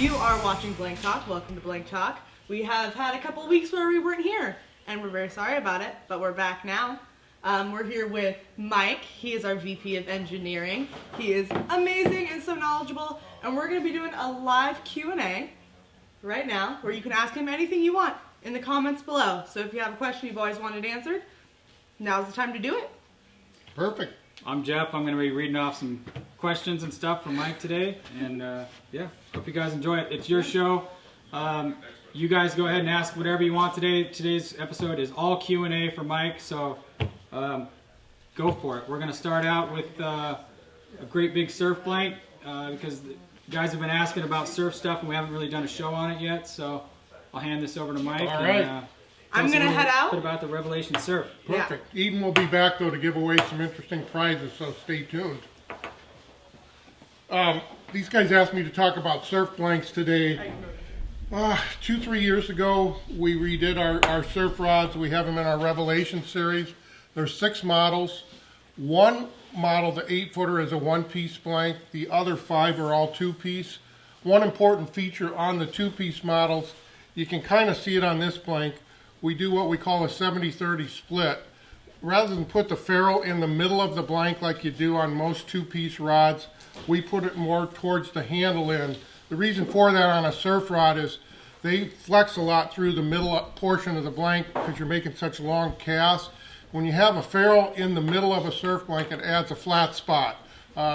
You are watching Blank Talk. Welcome to Blank Talk. We have had a couple weeks where we weren't here, and we're very sorry about it, but we're back now. We're here with Mike. He is our VP of Engineering. He is amazing and so knowledgeable, and we're going to be doing a live Q&A right now where you can ask him anything you want in the comments below. So if you have a question you've always wanted answered, now's the time to do it. Perfect. I'm Jeff. I'm going to be reading off some questions and stuff from Mike today, and yeah, hope you guys enjoy it. It's your show. You guys go ahead and ask whatever you want today. Today's episode is all Q&A for Mike, so go for it. We're going to start out with a great big surf blank because the guys have been asking about surf stuff and we haven't really done a show on it yet, so I'll hand this over to Mike. All right. And, I'm going to head out. Bit about the Revelation Surf. Perfect. Yeah. Eden will be back though to give away some interesting prizes, so stay tuned. These guys asked me to talk about surf blanks today. 2-3 years ago, we redid our surf rods. We have them in our Revelation series. There's 6 models. One model, the 8-footer, is a 1-piece blank. The other 5 are all 2-piece. One important feature on the 2-piece models, you can kind of see it on this blank. We do what we call a 70-30 split. Rather than put the ferrule in the middle of the blank like you do on most 2-piece rods, we put it more towards the handle end. The reason for that on a surf rod is they flex a lot through the middle portion of the blank because you're making such long casts. When you have a ferrule in the middle of a surf blank, it adds a flat spot,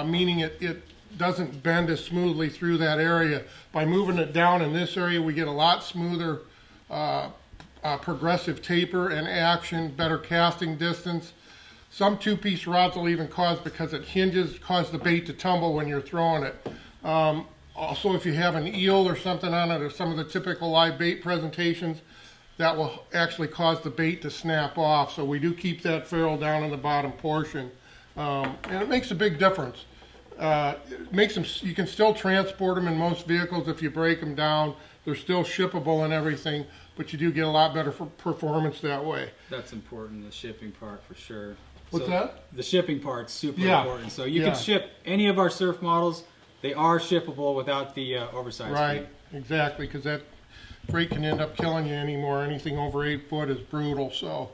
meaning it doesn't bend as smoothly through that area. By moving it down in this area, we get a lot smoother progressive taper and action, better casting distance. Some 2-piece rods will even cause the bait to tumble when you're throwing it. Also, if you have an eel or something on it, or some of the typical live bait presentations, that will actually cause the bait to snap off. So we do keep that ferrule down in the bottom portion. And it makes a big difference. It makes them, you can still transport them in most vehicles if you break them down. They're still shippable and everything, but you do get a lot better performance that way. That's important, the shipping part for sure. What's that? The shipping part's super important. So you can ship any of our surf models. They are shippable without the oversized Right, fee. exactly, because that freight can end up killing you anymore. Anything over 8 foot is brutal. So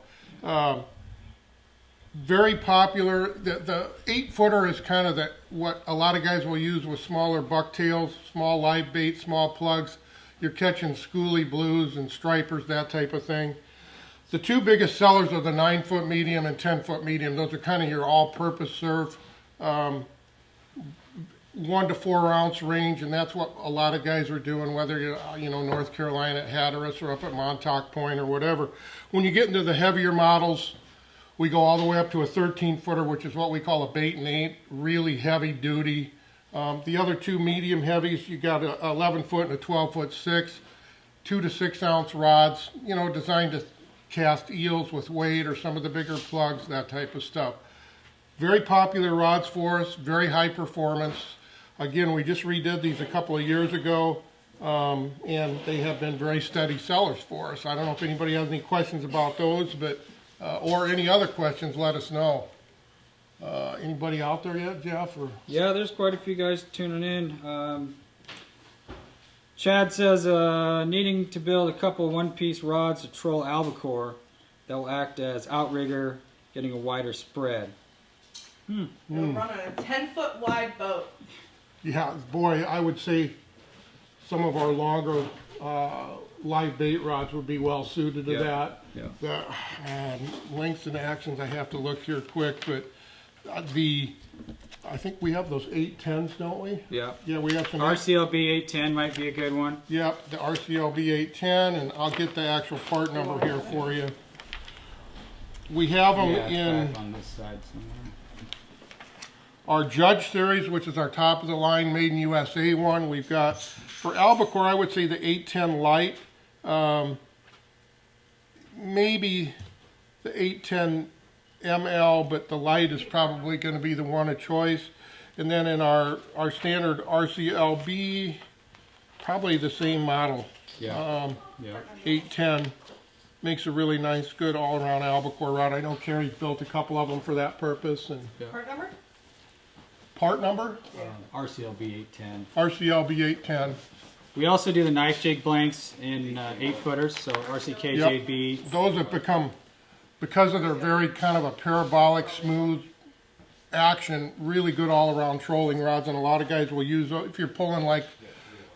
very popular. The 8-footer is kind of what a lot of guys will use with smaller bucktails, small live bait, small plugs. You're catching schoolie blues and stripers, that type of thing. The 2 biggest sellers are the 9-foot medium and 10-foot medium. Those are kind of your all-purpose surf, 1 to 4 ounce range, and that's what a lot of guys are doing, whether you're North Carolina at Hatteras or up at Montauk Point or whatever. When you get into the heavier models, we go all the way up to a 13-footer, which is what we call a bait and 8, really heavy duty. The other 2 medium heavies, you got a 11-foot and a 12-foot 6, 2 to 6 ounce rods, designed to cast eels with weight or some of the bigger plugs, that type of stuff. Very popular rods for us, very high performance. Again, we just redid these a couple of years ago, and they have been very steady sellers for us. I don't know if anybody has any questions about those, but or any other questions, let us know. Anybody out there yet, Jeff? Or? Yeah, there's quite a few guys tuning in. Chad says, needing to build a couple 1-piece rods to troll albacore that will act as outrigger, getting a wider spread. They'll run on a 10-foot wide boat. Yeah, boy, I would say some of our longer live bait rods would be well suited to that. Yeah. The lengths and actions, I have to look here quick, but I think we have those 810s, don't we? Yeah. Yeah, we have some. RCLB 810 might be a good one. Yep, the RCLB 810, and I'll get the actual part number here for you. We have them in back on this side somewhere. Our Judge series, which is our top of the line Made in USA one. We've got, for albacore, I would say the 810 light, maybe the 810 ML, but the light is probably going to be the one of choice. And then in our standard RCLB, probably the same model. 810 makes a really nice, good all-around albacore rod. I know Carrie's built a couple of them for that purpose. And Part number? part number? RCLB 810. RCLB 810. We also do the knife jig blanks in 8-footers, so RCK Yep. JB. Those have become, because of their very kind of a parabolic, smooth action, really good all-around trolling rods, and a lot of guys will use, if you're pulling like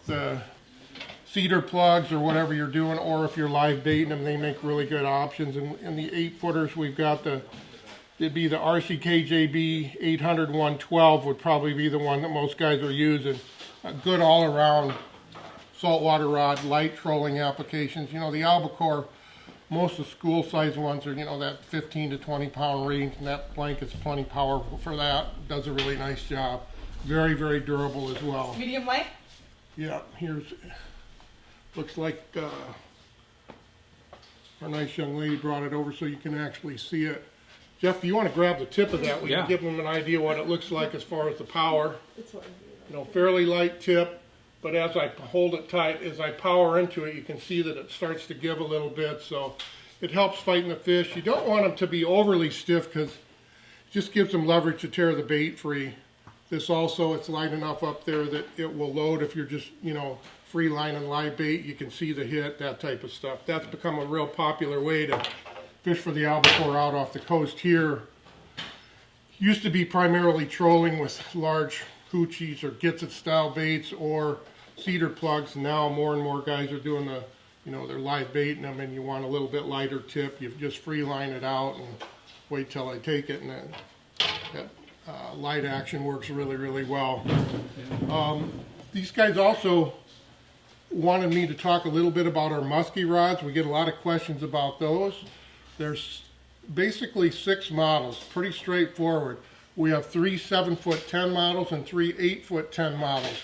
the cedar plugs or whatever you're doing, or if you're live baiting them, they make really good options. And in the 8-footers, we've got it'd be the RCK JB 800 112 would probably be the one that most guys are using. A good all-around saltwater rod, light trolling applications. You know, the albacore, most of the school size ones are, you know, that 15 to 20 pound range, and that blank is plenty powerful for that. Does a really nice job. Very, very durable as well. Medium light? Yeah, looks like our nice young lady brought it over so you can actually see it. Jeff, do you want to grab the tip of that? We Yeah. can give them an idea what it looks like as far as the power. You know, fairly light tip, but as I hold it tight, as I power into it, you can see that it starts to give a little bit, so it helps fighting the fish. You don't want them to be overly stiff because it just gives them leverage to tear the bait free. This also, it's light enough up there that it will load if you're just, you know, free line and live bait. You can see the hit, that type of stuff. That's become a real popular way to fish for the albacore out off the coast here. Used to be primarily trolling with large hoochies or Gitsit style baits or cedar plugs. Now more and more guys are doing the, you know, they're live baiting them, and you want a little bit lighter tip. You just free line it out and wait till I take it, and then that light action works really, really well. These guys also wanted me to talk a little bit about our muskie rods. We get a lot of questions about those. There's basically 6 models, pretty straightforward. We have 3 7-foot 10 models and 3 8-foot 10 models.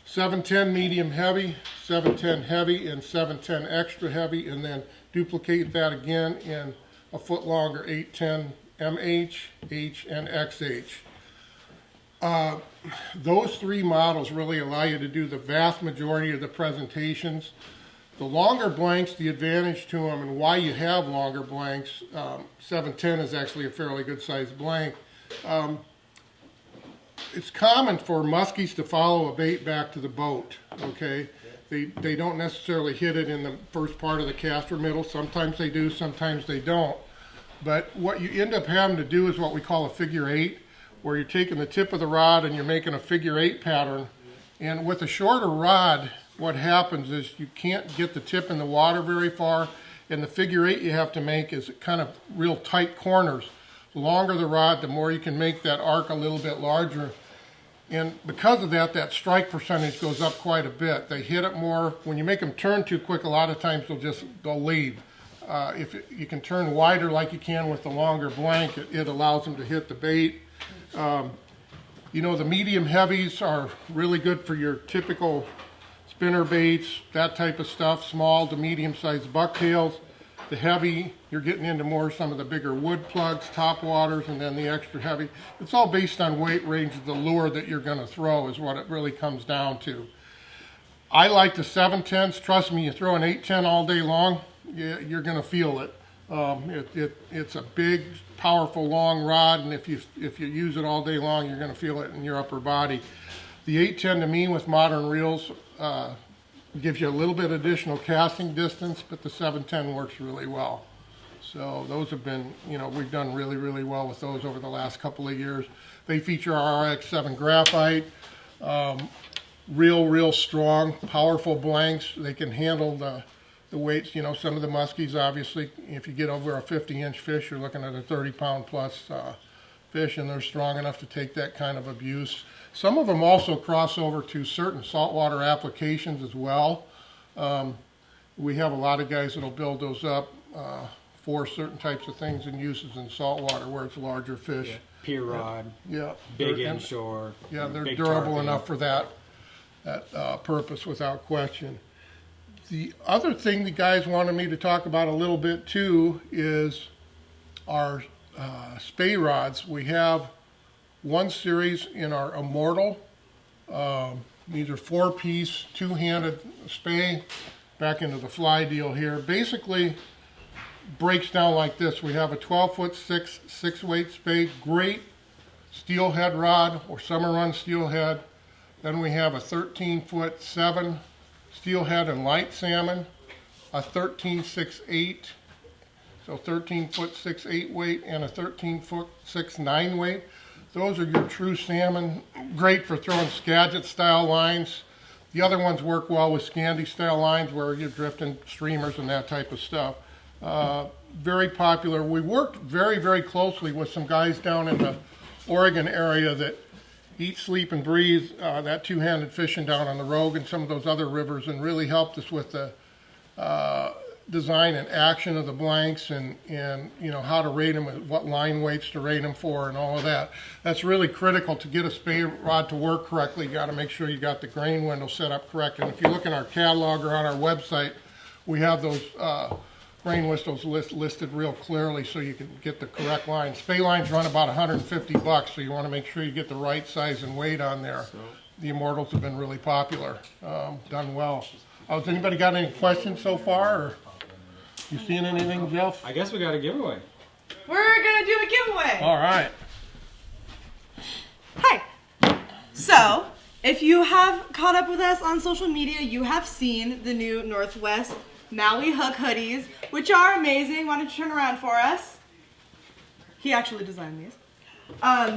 710 medium heavy, 710 heavy, and 710 extra heavy, and then duplicate that again in a foot longer 810 MH, H, and XH. Those 3 models really allow you to do the vast majority of the presentations. The longer blanks, the advantage to them and why you have longer blanks, 710 is actually a fairly good sized blank. It's common for muskies to follow a bait back to the boat, okay? They don't necessarily hit it in the first part of the cast or middle. Sometimes they do, sometimes they don't. But what you end up having to do is what we call a figure 8, where you're taking the tip of the rod and you're making a figure 8 pattern. And with a shorter rod, what happens is you can't get the tip in the water very far, and the figure 8 you have to make is kind of real tight corners. The longer the rod, the more you can make that arc a little bit larger. And because of that, that strike percentage goes up quite a bit. They hit it more. When you make them turn too quick, a lot of times they'll leave. If you can turn wider like you can with the longer blank, it allows them to hit the bait. You know, the medium heavies are really good for your typical spinner baits, that type of stuff, small to medium sized bucktails. The heavy, you're getting into more some of the bigger wood plugs, top waters, and then the extra heavy. It's all based on weight range of the lure that you're going to throw is what it really comes down to. I like the 710s. Trust me, you throw an 810 all day long, you're going to feel it. It's a big, powerful, long rod, and if you use it all day long, you're going to feel it in your upper body. The 810 to me with modern reels gives you a little bit additional casting distance, but the 710 works really well. So those have been, you know, we've done really, really well with those over the last couple of years. They feature our RX7 Graphite, real strong, powerful blanks. They can handle the weights. You know, some of the muskies, obviously, if you get over a 50-inch fish, you're looking at a 30-pound plus fish, and they're strong enough to take that kind of abuse. Some of them also cross over to certain saltwater applications as well. We have a lot of guys that'll build those up for certain types of things and uses in saltwater where it's larger fish. Yeah. Pier rod, Yeah. big inshore. Yeah, they're big durable tarpon. enough for that purpose without question. The other thing the guys wanted me to talk about a little bit too is our Spay Rods. We have one series in our Immortal. These are 4-piece, 2-handed Spay, back into the fly deal here. Basically breaks down like this. We have a 12-foot 6-weight Spay, great steelhead rod or summer run steelhead. Then we have a 13-foot 7 steelhead and light salmon, a 13.68, so 13-foot 6/8 weight, and a 13-foot 6/9 weight. Those are your true salmon, great for throwing Skagit style lines. The other ones work well with Scandi style lines where you're drifting streamers and that type of stuff. Very popular. We worked very, very closely with some guys down in the Oregon area that eat, sleep, and breathe that two-handed fishing down on the Rogue and some of those other rivers, and really helped us with the design and action of the blanks and you know how to rate them, what line weights to rate them for, and all of that. That's really critical to get a Spay rod to work correctly. You got to make sure you got the grain window set up correct. And if you look in our catalog or on our website, we have those grain whistles listed real clearly so you can get the correct line. Spay lines run about $150, so you want to make sure you get the right size and weight on there. The Immortals have been really popular, done well. Has anybody got any questions so far? Or you seeing anything, Jeff? I guess we got a giveaway. We're gonna do a giveaway. All right. Hi. So, if you have caught up with us on social media, you have seen the new Northwest Maui Hook hoodies, which are amazing. Why don't you turn around for us? He actually designed these.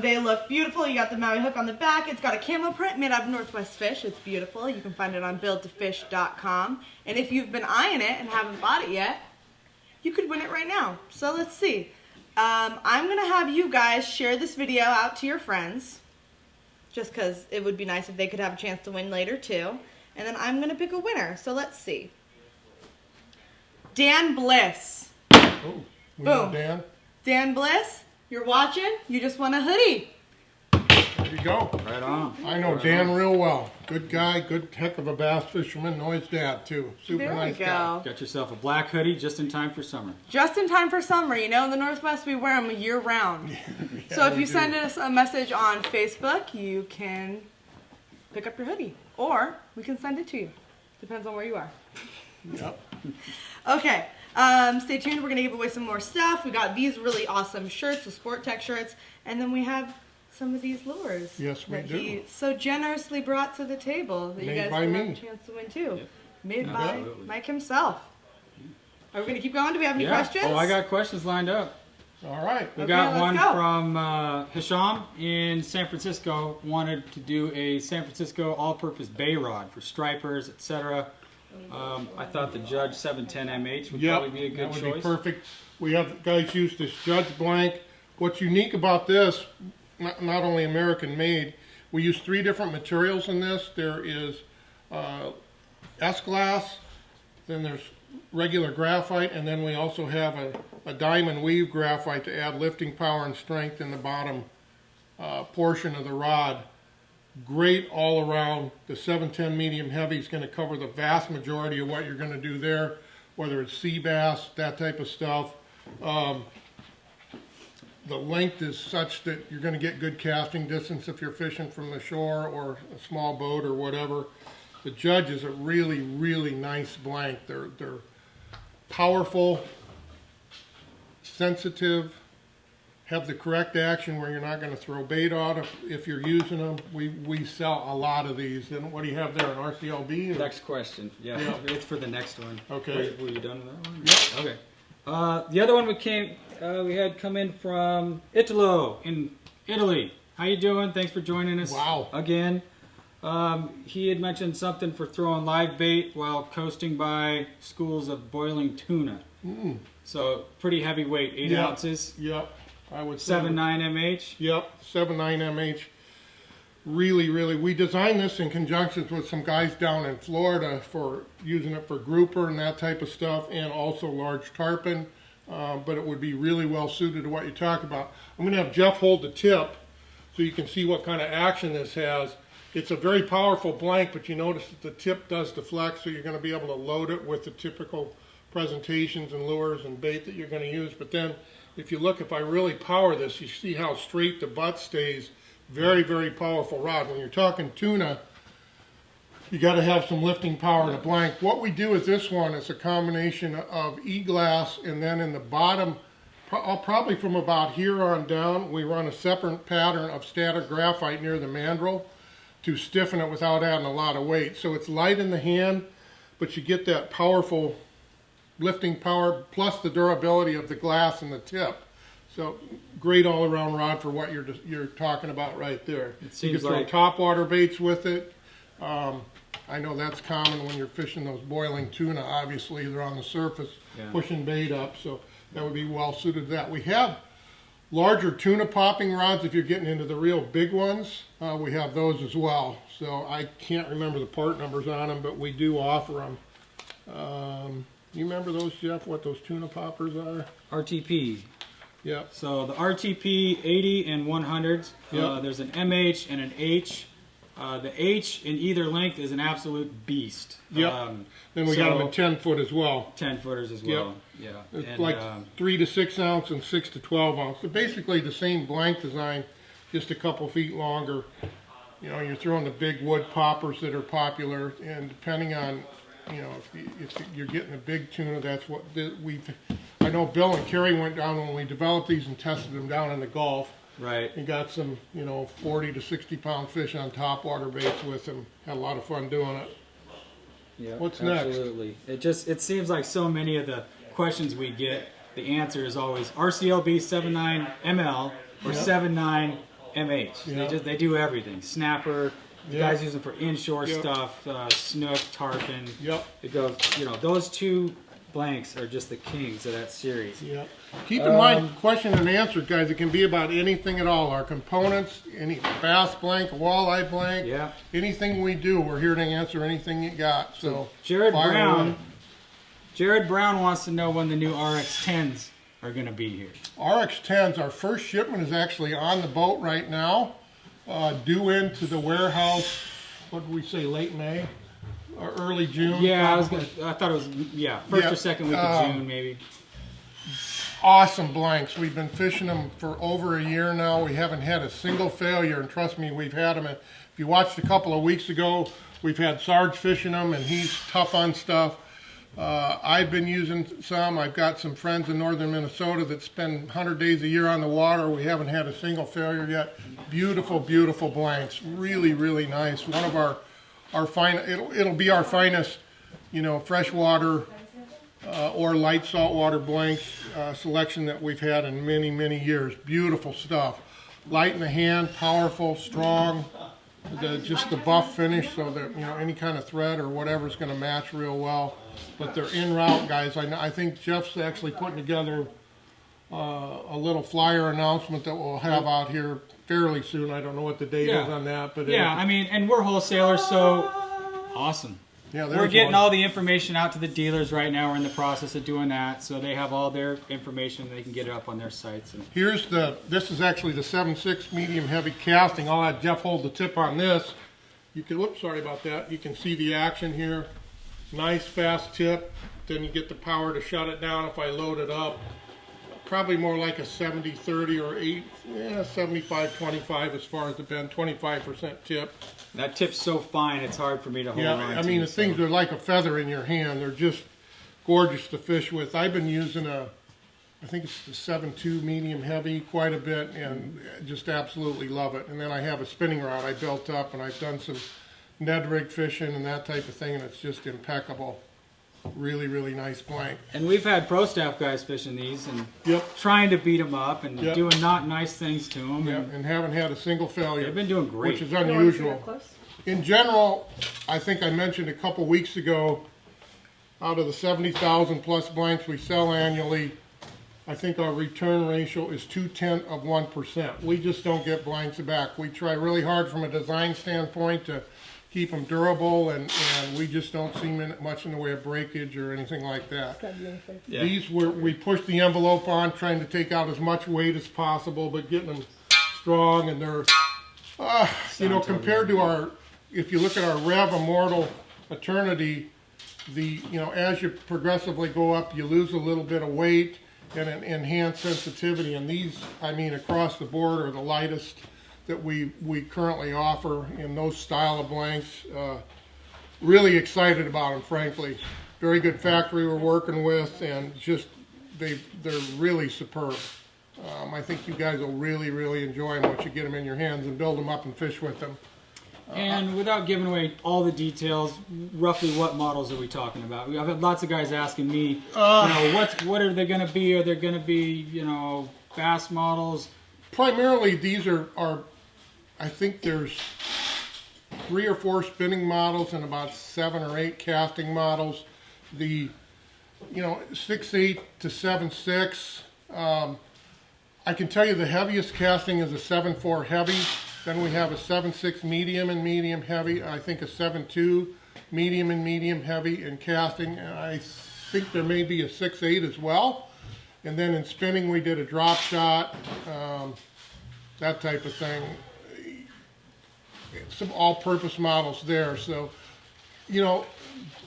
They look beautiful. You got the Maui hook on the back. It's got a camo print made out of Northwest fish. It's beautiful. You can find it on buildtofish.com. And if you've been eyeing it and haven't bought it yet, you could win it right now. So let's see. I'm going to have you guys share this video out to your friends, just because it would be nice if they could have a chance to win later too. And then I'm going to pick a winner. So let's see. Dan Bliss. Oh, we know Boom. Dan. Dan Bliss, you're watching. You just won a hoodie. There you go. Right on. I know Right Dan on. real well. Good guy, good heck of a bass fisherman. Know his dad too. Super There we nice go. guy. Got yourself a black hoodie just in time for summer. Just in time for summer. You know, in the Northwest, we wear them year round. So if we you do. send us a message on Facebook, you can pick up your hoodie. Or we can send it to you. Depends on where you are. Yep. Okay. Stay tuned. We're going to give away some more stuff. We got these really awesome shirts, the Sport Tech shirts. And then we have some of these lures. Yes, we that do. he so generously brought to the table that you Made guys by can have me. a chance to win too. Yep. Made by Absolutely. Mike himself. Are we going to keep going? Do we have any questions? Oh, I got questions lined up. All right. We Okay, got let's one go. from Hisham in San Francisco. Wanted to do a San Francisco all-purpose bay rod for stripers, etc. I thought the Judge 710 MH would probably be a good that would choice. be perfect. We have guys use this Judge blank. What's unique about this, not only American made, we use 3 different materials in this. There is S-glass, then there's regular graphite, and then we also have a diamond weave graphite to add lifting power and strength in the bottom portion of the rod. Great all around. The 710 medium heavy is going to cover the vast majority of what you're going to do there, whether it's sea bass, that type of stuff. The length is such that you're going to get good casting distance if you're fishing from the shore or a small boat or whatever. The Judge is a really, really nice blank. They're powerful, sensitive, have the correct action where you're not going to throw bait out if you're using them. We sell a lot of these. And what do you have there, an RCLB? Or? Next question. Yeah, it's for the next one. Okay. Were you done with that one? Yep. Okay. The other one we had come in from Italo in Italy. How you doing? Thanks for joining us. Wow. Again. He had mentioned something for throwing live bait while coasting by schools of boiling tuna. Mm. So pretty heavy weight, 8 Yeah. ounces. Yep. I would say. 7.9 MH. Yep, 7.9 MH. Really, really. We designed this in conjunction with some guys down in Florida for using it for grouper and that type of stuff, and also large tarpon. But it would be really well suited to what you talk about. I'm going to have Jeff hold the tip so you can see what kind of action this has. It's a very powerful blank, but you notice that the tip does deflect, so you're going to be able to load it with the typical presentations and lures and bait that you're going to use. But then if you look, if I really power this, you see how straight the butt stays. Very, very powerful rod. When you're talking tuna, you got to have some lifting power in a blank. What we do with this one is a combination of e-glass, and then in the bottom, probably from about here on down, we run a separate pattern of static graphite near the mandrel to stiffen it without adding a lot of weight. So it's light in the hand. but you get that powerful lifting power plus the durability of the glass and the tip. So great all-around rod for what you're talking about right there. It seems you can throw like top water baits with it. I know that's common when you're fishing those boiling tuna. Obviously, they're on the surface pushing bait up, so that would be well suited to that. We have larger tuna popping rods if you're getting into the real big ones. We have those as well. So I can't remember the part numbers on them, but we do offer them. You remember those, Jeff, what those tuna poppers are? RTP. Yep. So the RTP 80 and 100s, Yep. There's an MH and an H. The H in either length is an absolute beast. Yep. Then we got them in 10 foot as well. 10 footers as well. Yeah. It's And, like 3 to 6 ounce and 6 to 12 ounce. So basically the same blank design, just a couple feet longer. You know, you're throwing the big wood poppers that are popular, and depending on, you know, if you're getting a big tuna, that's what I know Bill and Kerry went down when we developed these and tested them down in the Gulf. Right. And got some, 40 to 60 pound fish on top water baits with them. Had a lot of fun doing it. Yeah. What's next? Absolutely. It seems like so many of the questions we get, the answer is always RCLB 79 ML or 79 MH. Yeah. They do everything. Snapper. You Yeah. guys use them for inshore stuff, snook, tarpon. Yep. It goes, those two blanks are just the kings of that series. Yeah. Keep in mind, question and answer, guys. It can be about anything at all. Our components, any bass blank, walleye blank, anything we do, we're here to answer anything you got. So Jared fire Brown wants to know when the new RX-10s are going to be here. RX-10s, our first shipment is actually on the boat right now, due into the warehouse, what did we say, late May? Or early June? Yeah, I thought it was, first or second week of June, maybe. Awesome blanks. We've been fishing them for over a year now. We haven't had a single failure, and trust me, we've had them. If you watched a couple of weeks ago, we've had Sarge fishing them, and he's tough on stuff. I've been using some. I've got some friends in northern Minnesota that spend 100 days a year on the water. We haven't had a single failure yet. Beautiful, beautiful blanks. Really, really nice. One of our fine. It'll be our finest, freshwater or light saltwater blank selection that we've had in many, many years. Beautiful stuff. Light in the hand, powerful, strong. Just the buff finish, so that any kind of thread or whatever is going to match real well. But they're en route, guys. I think Jeff's actually putting together a little flyer announcement that we'll have out here fairly soon. I don't know what the date is on that, but and we're wholesalers, so awesome. Yeah, we're getting all the information out to the dealers right now. We're in the process of doing that, so they have all their information. They can get it up on their sites. And this is actually the 7.6 medium heavy casting. I'll have Jeff hold the tip on this. You can, whoops, sorry about that. You can see the action here. Nice fast tip. Then you get the power to shut it down if I load it up. Probably more like a 70-30 or 75-25 as far as the bend, 25% tip. That tip's so fine, it's hard for me to hold on to. I mean, the things are like a feather in your hand. They're just gorgeous to fish with. I've been using I think it's the 7.2 medium heavy quite a bit, and just absolutely love it. And then I have a spinning rod I built up, and I've done some Ned rig fishing and that type of thing, and it's just impeccable. Really, really nice blank. And we've had pro staff guys fishing these and trying to beat them up and doing not nice things to them. And haven't had a single failure. They've been doing great. Which is unusual. In general, I think I mentioned a couple weeks ago, out of the 70,000 plus blanks we sell annually, I think our return ratio is 0.2%. We just don't get blanks back. We try really hard from a design standpoint to keep them durable, and we just don't see much in the way of breakage or anything like that. These we push the envelope on, trying to take out as much weight as possible, but getting them strong, and they're, compared to if you look at our Rev Immortal Eternity, as you progressively go up, you lose a little bit of weight and an enhanced sensitivity, and these, across the board are the lightest that we currently offer in those style of blanks. Really excited about them, frankly. Very good factory we're working with, and just they're really superb. I think you guys will really, really enjoy them once you get them in your hands and build them up and fish with them. And without giving away all the details, roughly what models are we talking about? I've had lots of guys asking me, what are they going to be? Are there going to be, bass models? Primarily, these are I think there's 3 or 4 spinning models and about 7 or 8 casting models. The 6.8 to 7.6. I can tell you the heaviest casting is a 7.4 heavy. Then we have a 7.6 medium and medium heavy. I think a 7.2 medium and medium heavy in casting. And I think there may be a 6.8 as well. And then in spinning we did a drop shot, that type of thing. Some all-purpose models there. So,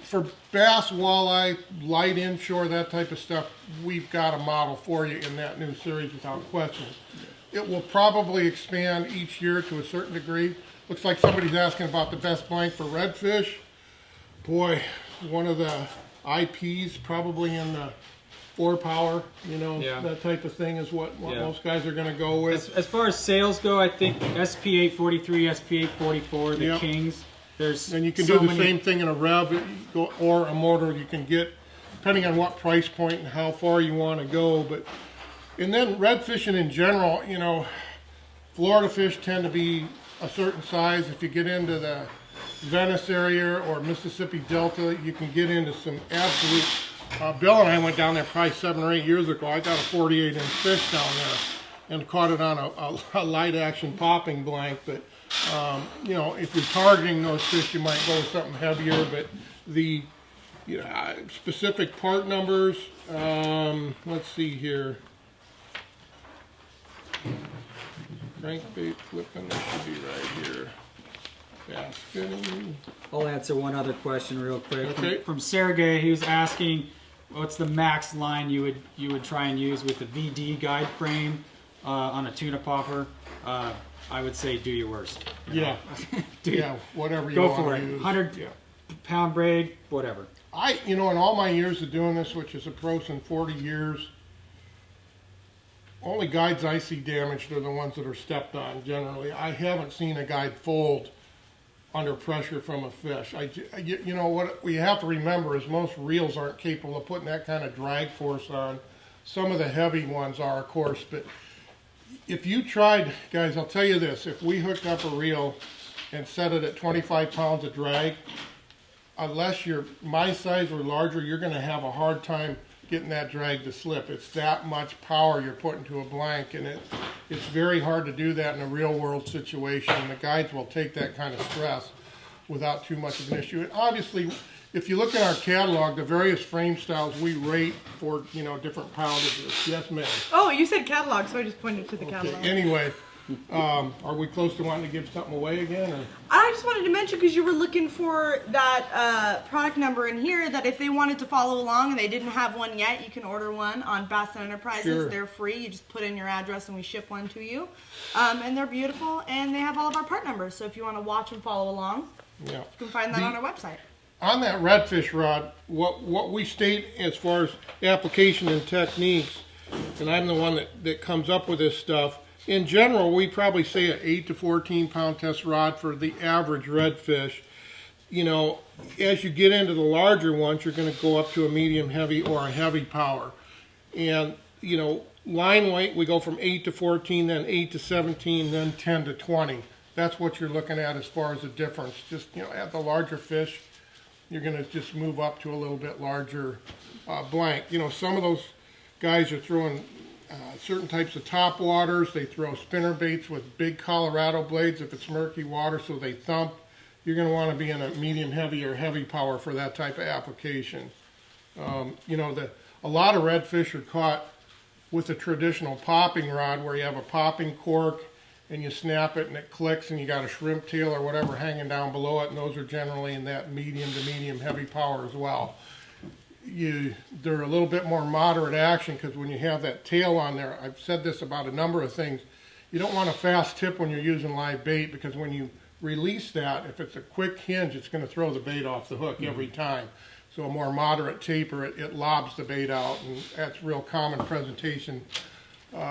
for bass, walleye, light inshore, that type of stuff, we've got a model for you in that new series without question. It will probably expand each year to a certain degree. Looks like somebody's asking about the best blank for redfish. Boy, one of the IPs probably in the 4-power, that type of thing is what most guys are going to go with. As far as sales go, I think SP843, SP844, the Kings. And you can do the same thing in a rev or a motor. You can get, depending on what price point and how far you want to go. And then red fishing in general, Florida fish tend to be a certain size. If you get into the Venice area or Mississippi Delta, you can get into some absolute. Bill and I went down there probably 7 or 8 years ago. I got a 48-inch fish down there and caught it on a light action popping blank. But if you're targeting those fish, you might go with something heavier. But the specific part numbers, let's see here. Crankbait flipping, that should be right here. Bass spinning. I'll answer one other question real quick. Okay. From Sergey, he was asking, what's the max line you would try and use with the VD guide frame on a tuna popper? I would say do your worst. Yeah. Whatever you go want for to it. use. 100-pound braid, whatever. In all my years of doing this, which is approaching 40 years, only guides I see damaged are the ones that are stepped on generally. I haven't seen a guide fold under pressure from a fish. What we have to remember is most reels aren't capable of putting that kind of drag force on. Some of the heavy ones are, of course, but if you tried, guys, I'll tell you this, if we hooked up a reel and set it at 25 pounds of drag, unless you're my size or larger, you're going to have a hard time getting that drag to slip. It's that much power you're putting to a blank, and it's very hard to do that in a real world situation. The guides will take that kind of stress without too much of an issue. And obviously, if you look at our catalog, the various frame styles we rate for different poundages. Yes, ma'am. Oh, you said catalog, so I just pointed to the catalog. Anyway, are we close to wanting to give something away again? Or? I just wanted to mention, because you were looking for that product number in here, that if they wanted to follow along and they didn't have one yet, you can order one on Batson Enterprises. Sure. They're free. You just put in your address and we ship one to you. And they're beautiful, and they have all of our part numbers. So if you want to watch and follow along, you can find that on our website. On that redfish rod, what we state as far as application and techniques, and I'm the one that comes up with this stuff, in general, we probably say an 8 to 14 pound test rod for the average redfish. As you get into the larger ones, you're going to go up to a medium heavy or a heavy power. And, line weight, we go from 8 to 14, then 8 to 17, then 10 to 20. That's what you're looking at as far as the difference. Just, at the larger fish, you're going to just move up to a little bit larger blank. Some of those guys are throwing certain types of top waters. They throw spinner baits with big Colorado blades if it's murky water, so they thump. You're going to want to be in a medium heavy or heavy power for that type of application. A lot of redfish are caught with a traditional popping rod where you have a popping cork and you snap it and it clicks and you got a shrimp tail or whatever hanging down below it, and those are generally in that medium to medium heavy power as well. They're a little bit more moderate action because when you have that tail on there, I've said this about a number of things, you don't want a fast tip when you're using live bait, because when you release that, if it's a quick hinge, it's going to throw the bait off the hook every time. So a more moderate taper, it lobs the bait out, and that's real common presentation.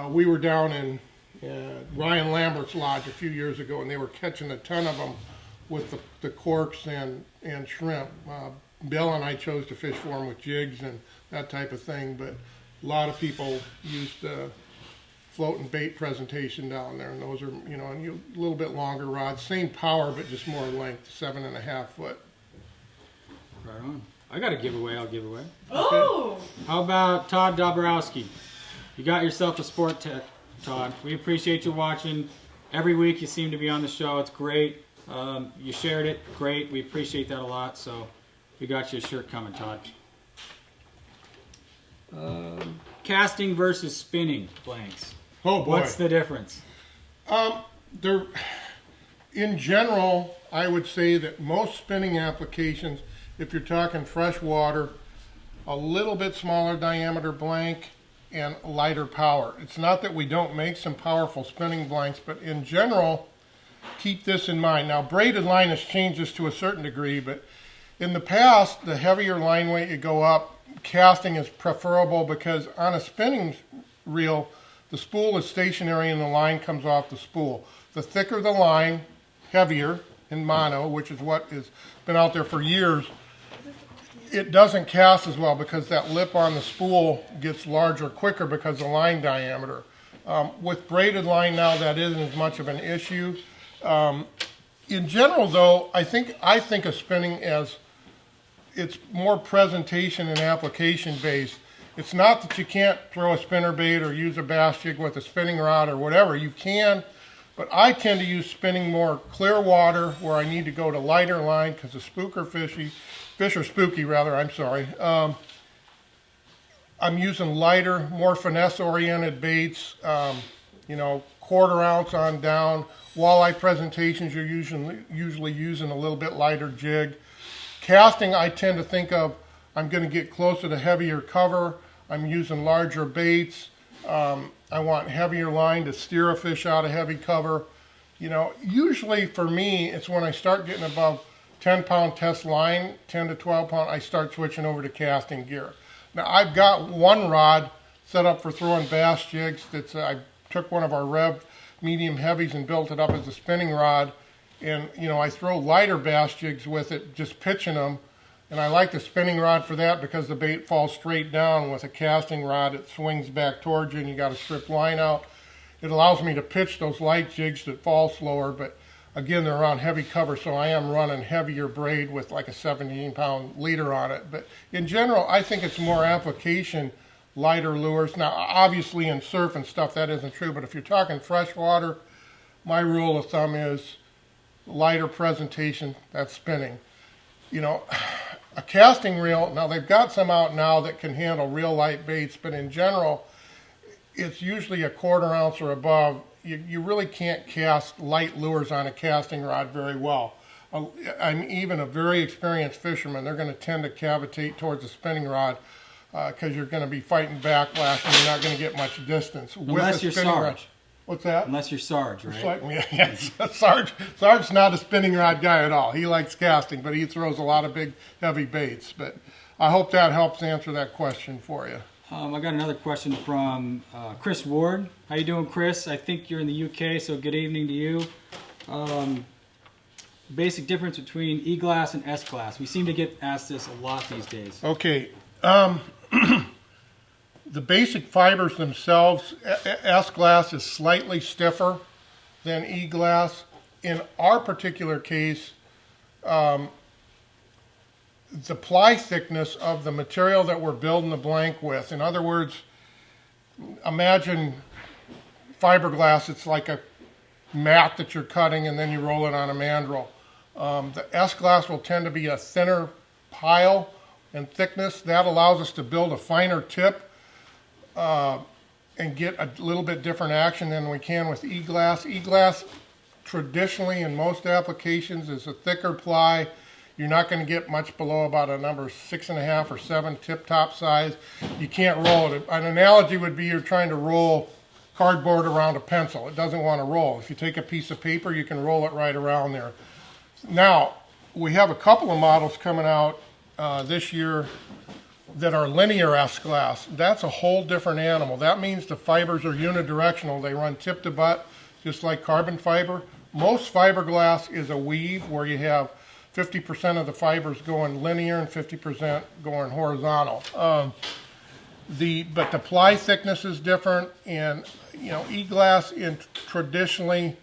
We were down in Ryan Lambert's lodge a few years ago, and they were catching a ton of them with the corks and shrimp. Bill and I chose to fish for them with jigs and that type of thing, but a lot of people use the float and bait presentation down there, and those are, you know, a little bit longer rods, same power but just more length, 7.5 foot. Right on. I got a giveaway. I'll give away. Oh! How about Todd Dabrowski? You got yourself a sport tech, Todd. We appreciate you watching. Every week you seem to be on the show. It's great. You shared it. Great. We appreciate that a lot. So we got you a shirt coming, Todd. Casting versus spinning blanks. Oh boy. What's the difference? There, in general, I would say that most spinning applications, if you're talking freshwater, a little bit smaller diameter blank and lighter power. It's not that we don't make some powerful spinning blanks, but in general, keep this in mind. Now, braided line has changed this to a certain degree, but in the past, the heavier line weight you go up, casting is preferable because on a spinning reel, the spool is stationary and the line comes off the spool. The thicker the line, heavier in mono, which is what has been out there for years, it doesn't cast as well because that lip on the spool gets larger quicker because of the line diameter. With braided line now, that isn't as much of an issue. In general, though, I think of spinning as it's more presentation and application based. It's not that you can't throw a spinner bait or use a bass jig with a spinning rod or whatever. You can, but I tend to use spinning more clear water where I need to go to lighter line because the fish are spooky rather, I'm sorry. I'm using lighter, more finesse-oriented baits, you know, 1/4 ounce on down. Walleye presentations, you're usually using a little bit lighter jig. Casting, I tend to think of, I'm going to get closer to heavier cover. I'm using larger baits. I want heavier line to steer a fish out of heavy cover. You know, usually for me, it's when I start getting above 10-pound test line, 10 to 12 pound, I start switching over to casting gear. Now, I've got one rod set up for throwing bass jigs. That's I took one of our Rev medium heavies and built it up as a spinning rod. And, you know, I throw lighter bass jigs with it, just pitching them. And I like the spinning rod for that because the bait falls straight down. With a casting rod, it swings back towards you and you got to strip line out. It allows me to pitch those light jigs that fall slower, but again, they're on heavy cover, so I am running heavier braid with like a 17-pound leader on it. But in general, I think it's more application, lighter lures. Now, obviously in surf and stuff, that isn't true, but if you're talking freshwater, my rule of thumb is lighter presentation, that's spinning. You know, a casting reel, now they've got some out now that can handle real light baits, but in general, it's usually a 1/4 ounce or above. You really can't cast light lures on a casting rod very well. I'm even a very experienced fisherman. They're going to tend to cavitate towards a spinning rod because you're going to be fighting backlash and you're not going to get much distance. Unless you're Sarge. What's that? Unless you're Sarge, right? Yes. Sarge's not a spinning rod guy at all. He likes casting, but he throws a lot of big, heavy baits. But I hope that helps answer that question for you. I got another question from Chris Ward. How you doing, Chris? I think you're in the UK, so good evening to you. Basic difference between E-glass and S-glass. We seem to get asked this a lot these days. Okay. The basic fibers themselves, S-glass is slightly stiffer than E-glass. In our particular case, the ply thickness of the material that we're building the blank with. In other words, imagine fiberglass, it's like a mat that you're cutting and then you roll it on a mandrel. The S-glass will tend to be a thinner pile and thickness. That allows us to build a finer tip and get a little bit different action than we can with E-glass. E-glass traditionally in most applications is a thicker ply. You're not going to get much below about a number 6.5 or 7 tip top size. You can't roll it. An analogy would be you're trying to roll cardboard around a pencil. It doesn't want to roll. If you take a piece of paper, you can roll it right around there. Now, we have a couple of models coming out this year that are linear S-glass. That's a whole different animal. That means the fibers are unidirectional. They run tip to butt, just like carbon fiber. Most fiberglass is a weave where you have 50% of the fibers going linear and 50% going horizontal. But the ply thickness is different, and E-glass in traditionally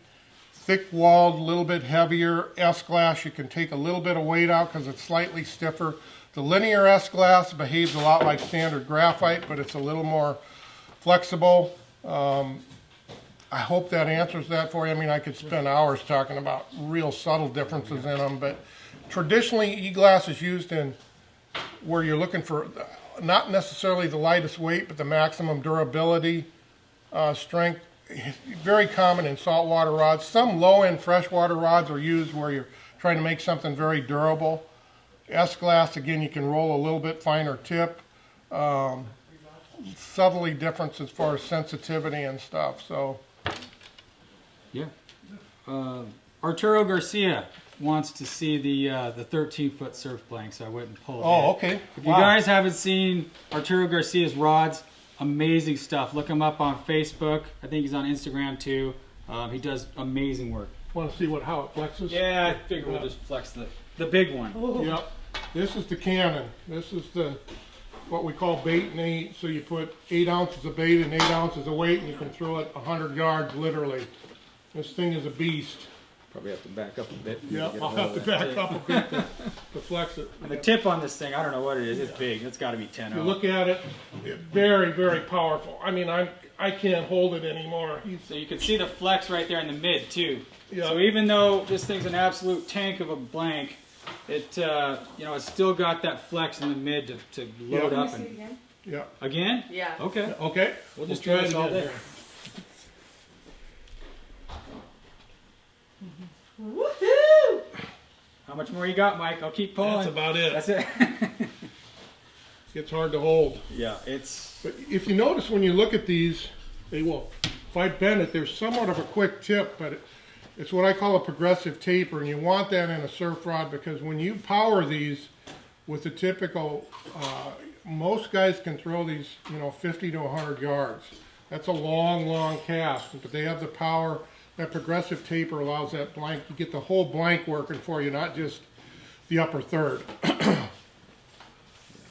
thick-walled, a little bit heavier. S-glass, you can take a little bit of weight out because it's slightly stiffer. The linear S-glass behaves a lot like standard graphite, but it's a little more flexible. I hope that answers that for you. I mean, I could spend hours talking about real subtle differences in them, but traditionally E-glass is used in where you're looking for not necessarily the lightest weight, but the maximum durability, strength. Very common in saltwater rods. Some low-end freshwater rods are used where you're trying to make something very durable. S-glass, again, you can roll a little bit finer tip. Subtly different as far as sensitivity and stuff. So, yeah. Arturo Garcia wants to see the 13-foot surf blank, so I went and pulled it. oh, okay. If you guys haven't seen Arturo Garcia's rods, amazing stuff. Look him up on Facebook. I think he's on Instagram too. He does amazing work. Want to see how it flexes? Yeah, I figure we'll just flex the big one. Yep. This is the cannon. This is what we call bait and 8. So you put 8 ounces of bait and 8 ounces of weight, and you can throw it 100 yards literally. This thing is a beast. Probably have to back up a bit. Yeah, I'll have to back up a bit to flex it. And the tip on this thing, I don't know what it is. It's big. It's got to be 10. You look at it, it's very, very powerful. I mean, I can't hold it anymore. So you can see the flex right there in the mid too. Yeah. So even though this thing's an absolute tank of a blank, it it's still got that flex in the mid to load up. And Yeah. again? Yeah. Okay. Okay. We'll just try do this all again day. here. Woohoo! How much more you got, Mike? I'll keep pulling. That's about it. That's it. It's hard to hold. Yeah, it's. But if you notice when you look at these, if I bend it, there's somewhat of a quick tip, but it's what I call a progressive taper, and you want that in a surf rod because when you power these with the typical, most guys can throw these, 50 to 100 yards. That's a long, long cast, but they have the power. That progressive taper allows that blank, you get the whole blank working for you, not just the upper third.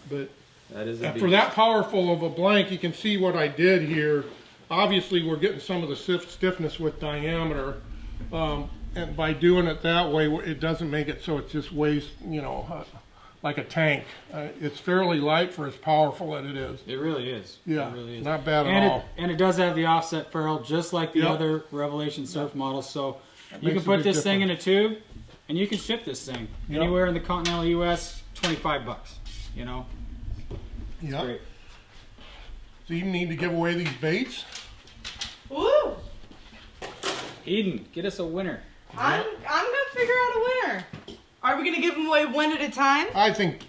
But That is for that powerful of a blank, you can see what I did here. Obviously, we're getting some of the stiffness with diameter, and by doing it that way, it doesn't make it so it just weighs, like a tank. It's fairly light for as powerful as it is. It really is. Yeah, it really is. not bad at all. And it does have the offset ferrule, just like the Yep. other Revelation surf models. So you makes can a put big this thing in a tube, and you can ship this thing Yep. anywhere in the continental U.S. $25. Yeah. Great. So you need to give away these baits. Woo! Eden, get us a winner. I'm gonna figure out a winner. Are we gonna give them away one at a time? I think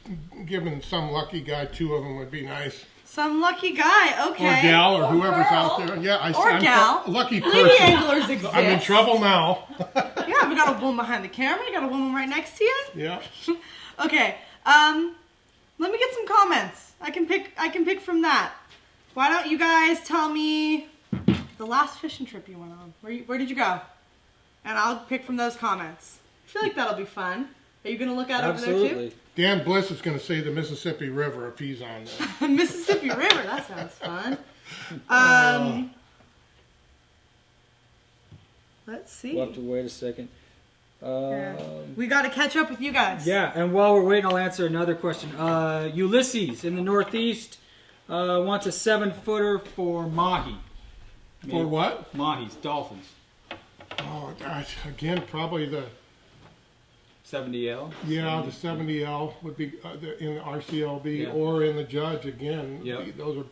giving some lucky guy 2 of them would be nice. Some lucky guy, okay. Or gal, or whoever's girl. out there. Yeah, Or gal. Lucky Lady person. anglers exist. I'm in trouble now. Yeah, we got a woman behind the camera. You got a woman right next to you. Yeah. Okay. Let me get some comments. I can pick from that. Why don't you guys tell me the last fishing trip you went on? Where did you go? And I'll pick from those comments. I feel like that'll be fun. Are you gonna look out over there too? Dan Bliss is going to say the Mississippi River if he's on there. Mississippi River. That sounds fun. Let's see. We'll have to wait a second. We got to catch up with you guys. Yeah, and while we're waiting, I'll answer another question. Ulysses in the Northeast wants a 7-footer for mahi. For what? Mahis, dolphins. Oh, gosh. Again, probably the 70L. Yeah, the 70L would be in the RCLB Yeah. or in the Judge again. Yep. Those are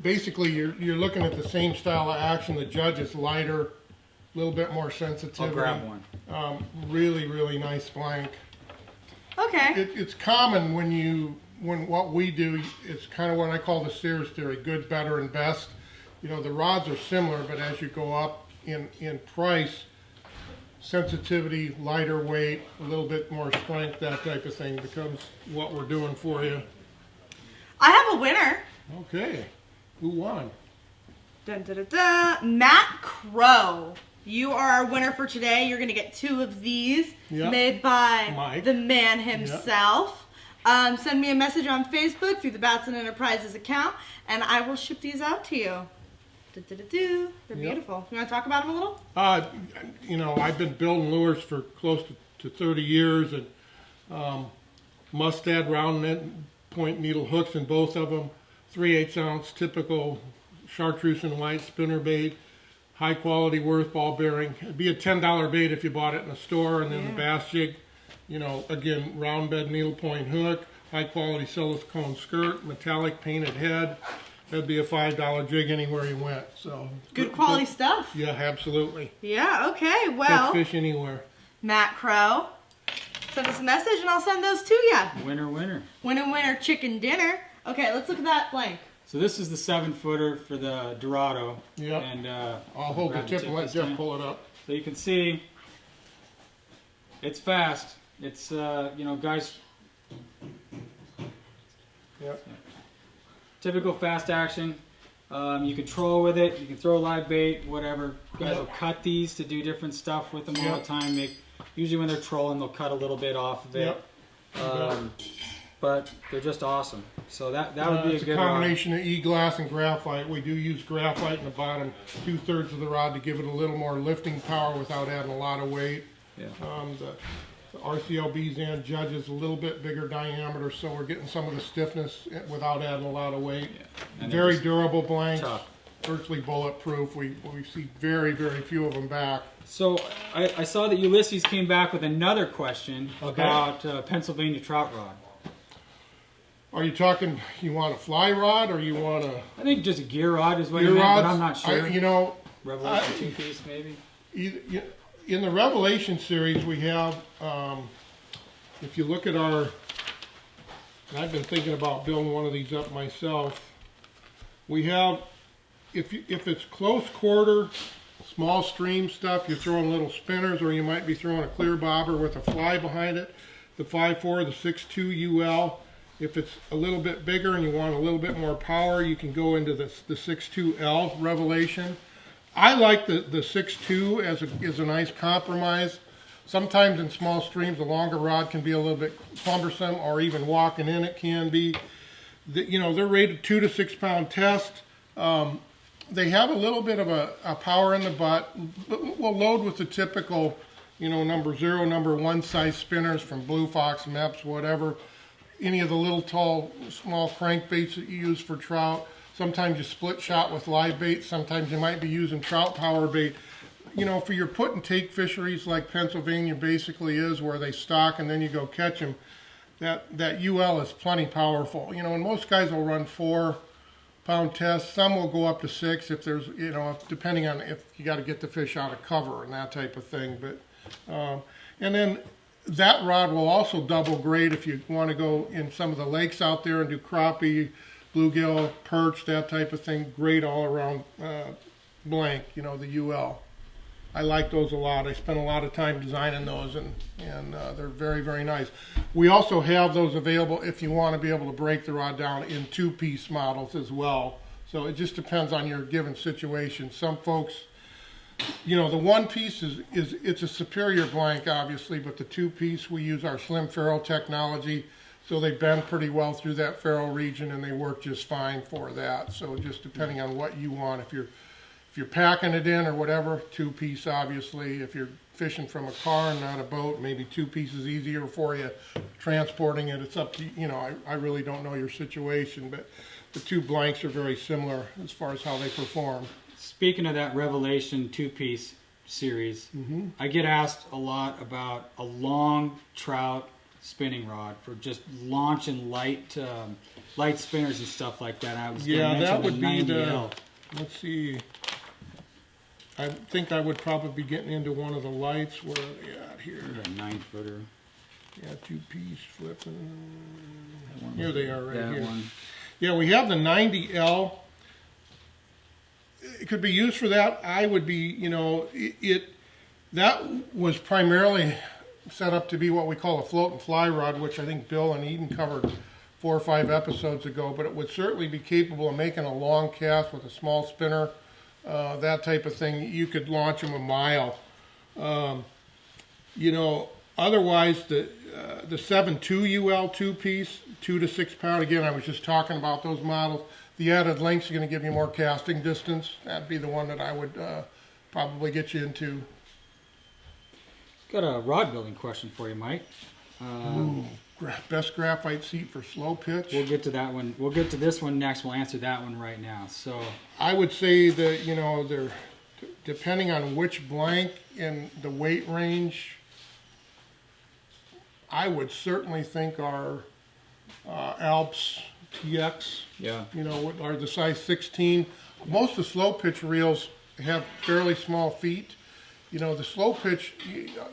basically you're looking at the same style of action. The Judge is lighter, a little bit more sensitivity. I'll grab one. Really, really nice blank. Okay. It's common when what we do, it's kind of what I call the Sears theory: good, better, and best. The rods are similar, but as you go up in price, sensitivity, lighter weight, a little bit more strength, that type of thing becomes what we're doing for you. I have a winner. Okay. Who won? Dun, dun, dun, dun. Matt Crow. you are our winner for today. You're going to get 2 of these Yep. made by Mike. the man himself. Send me a message on Facebook through the Batson Enterprises account, and I will ship these out to you. They're beautiful. You want to talk about them a little? You know, I've been building lures for close to 30 years, and mustad round point needle hooks in both of them, 3/8 ounce typical chartreuse and white spinner bait, high quality worth ball bearing. It'd be a $10 bait if you bought it in a store, and then the bass jig, you know, again, round bed needle point hook, high quality silicone skirt, metallic painted head. That'd be a $5 jig anywhere you went. So Good quality stuff. Yeah, absolutely. Yeah, okay. Catch Well, fish anywhere. Matt Crow, send us a message and I'll send those to you. Winner, winner. Winner, chicken dinner. Okay, let's look at that blank. So this is the 7-footer for the Dorado. Yep. And I'll hold the grab tip and let this Jeff time. pull it up. So you can see, it's fast. It's you know, guys, Yep. typical fast action. You can troll with it. You can throw live bait, whatever. Guys will cut these to do different stuff with them all the time. Usually when they're trolling, they'll cut a little bit off of it. Yep. But they're just awesome. So that would be a It's good a rod. combination of e-glass and graphite. We do use graphite in the bottom 2/3 of the rod to give it a little more lifting power without adding a lot of weight. Yeah. The RCLB's and Judge's a little bit bigger diameter, so we're getting some of the stiffness without adding a lot of weight. And Very they're durable blanks, tough. virtually bulletproof. We see very, very few of them back. So I saw that Ulysses came back with another question about Pennsylvania Trout Rod. Are you talking, you want a fly rod or you want a I think just a gear rod is what gear he meant, rod? but I'm not sure. You know, Revelation 2-piece maybe? in the Revelation series we have, if you look at our, and I've been thinking about building one of these up myself, we have, if it's close quarter, small stream stuff, you're throwing little spinners, or you might be throwing a clear bobber with a fly behind it, the 5.4, the 6.2 UL. If it's a little bit bigger and you want a little bit more power, you can go into the 6.2L Revelation. I like the 6.2 as a nice compromise. Sometimes in small streams, a longer rod can be a little bit cumbersome, or even walking in it can be. You know, they're rated 2 to 6 pound test. They have a little bit of a power in the butt. We'll load with the typical, you know, number 0, number 1 size spinners from Blue Fox, Meps, whatever. Any of the little tall, small crankbaits that you use for trout. Sometimes you split shot with live bait. Sometimes you might be using trout power bait. You know, for your put and take fisheries like Pennsylvania basically is, where they stock and then you go catch them, that UL is plenty powerful. You know, and most guys will run 4 pound tests. Some will go up to 6 if there's, you know, depending on if you got to get the fish out of cover and that type of thing. But and then that rod will also double great if you want to go in some of the lakes out there and do crappie, bluegill, perch, that type of thing. Great all around blank, you know, the UL. I like those a lot. I spent a lot of time designing those, and they're very, very nice. We also have those available if you want to be able to break the rod down in 2-piece models as well. So it just depends on your given situation. Some folks, you know, the 1-piece it's a superior blank, obviously, but the 2-piece, we use our slim ferrule technology, so they bend pretty well through that ferrule region, and they work just fine for that. So just depending on what you want, if you're packing it in or whatever, 2-piece obviously. If you're fishing from a car and not a boat, maybe 2-piece is easier for you. Transporting it, it's up to you know. I really don't know your situation, but the 2 blanks are very similar as far as how they perform. Speaking of that Revelation 2-piece series, I get asked a lot about a long trout spinning rod for just launching light spinners and stuff like that. I was going to mention that would the be 90L. Let's see. I think I would probably be getting into one of the lights. Where are they at here? A 9-footer. Yeah, 2-piece flipping. Here they are, right that here. one. Yeah, we have the 90L. It could be used for that. I would be, you know, that was primarily set up to be what we call a float and fly rod, which I think Bill and Eden covered 4 or 5 episodes ago, but it would certainly be capable of making a long cast with a small spinner that type of thing. You could launch them a mile. Otherwise the 7.2 UL 2-piece, 2 to 6 pound. Again, I was just talking about those models. The added lengths are going to give you more casting distance. That'd be the one that I would probably get you into. Got a rod building question for you, Mike. Best graphite seat for slow pitch. We'll get to that one. We'll get to this one next. We'll answer that one right now. So I would say that, they're depending on which blank and the weight range, I would certainly think our Alps TX, yeah, are the size 16. Most of the slow pitch reels have fairly small feet. The slow pitch,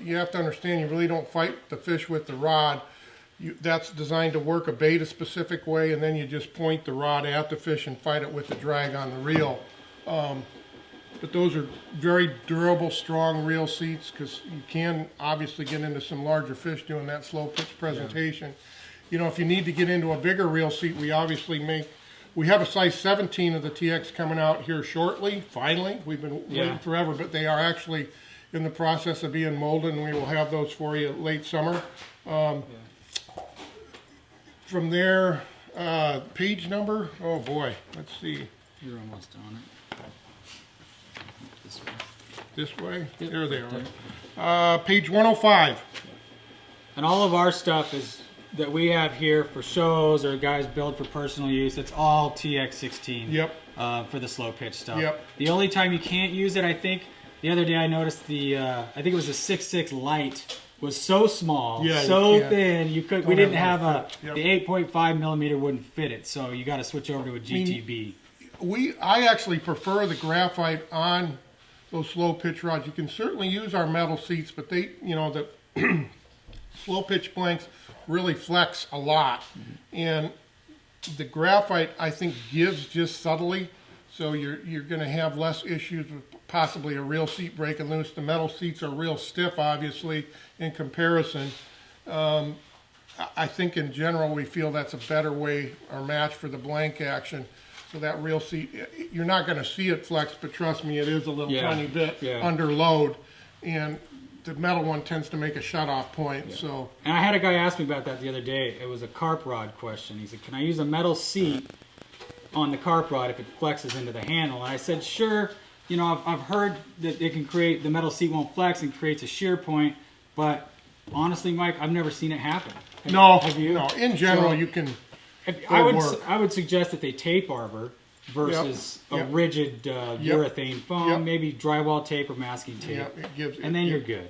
you have to understand, you really don't fight the fish with the rod. That's designed to work a bait a specific way, and then you just point the rod at the fish and fight it with the drag on the reel. But those are very durable, strong reel seats, because you can obviously get into some larger fish doing that slow pitch presentation. Yeah. If you need to get into a bigger reel seat, we have a size 17 of the TX coming out here shortly, finally. We've been waiting forever, but they are actually in the process of being molded, and we will have those for you late summer. From there, page number, oh boy, let's see. You're almost on it. This way. This way? Yep. There they are. Page 105. And all of our stuff is that we have here for shows or guys build for personal use. It's all TX16. Yep. For the slow pitch stuff. Yep. The only time you can't use it, I think, the other day I noticed I think it was the 6.6 light was so small, thin, we didn't have the 8.5 millimeter wouldn't fit it, so you got to switch over to a GTB. I actually prefer the graphite on those slow pitch rods. You can certainly use our metal seats, but the slow pitch blanks really flex a lot, and the graphite I think gives just subtly, so you're going to have less issues with possibly a reel seat breaking loose. The metal seats are real stiff, obviously, in comparison. I think in general we feel that's a better way or match for the blank action. So that reel seat, you're not going to see it flex, but trust me, it is a little tiny bit under load, and the metal one tends to make a shut-off point. Yeah. So. And I had a guy ask me about that the other day. It was a carp rod question. He said, "Can I use a metal seat on the carp rod if it flexes into the handle?" And I said, "Sure. I've heard that it can create, the metal seat won't flex and creates a shear point, but honestly, Mike, I've never seen it happen." Have you? No. In general, you can. I would suggest that they tape arbor versus a rigid urethane foam, maybe drywall tape or masking tape, and then you're good.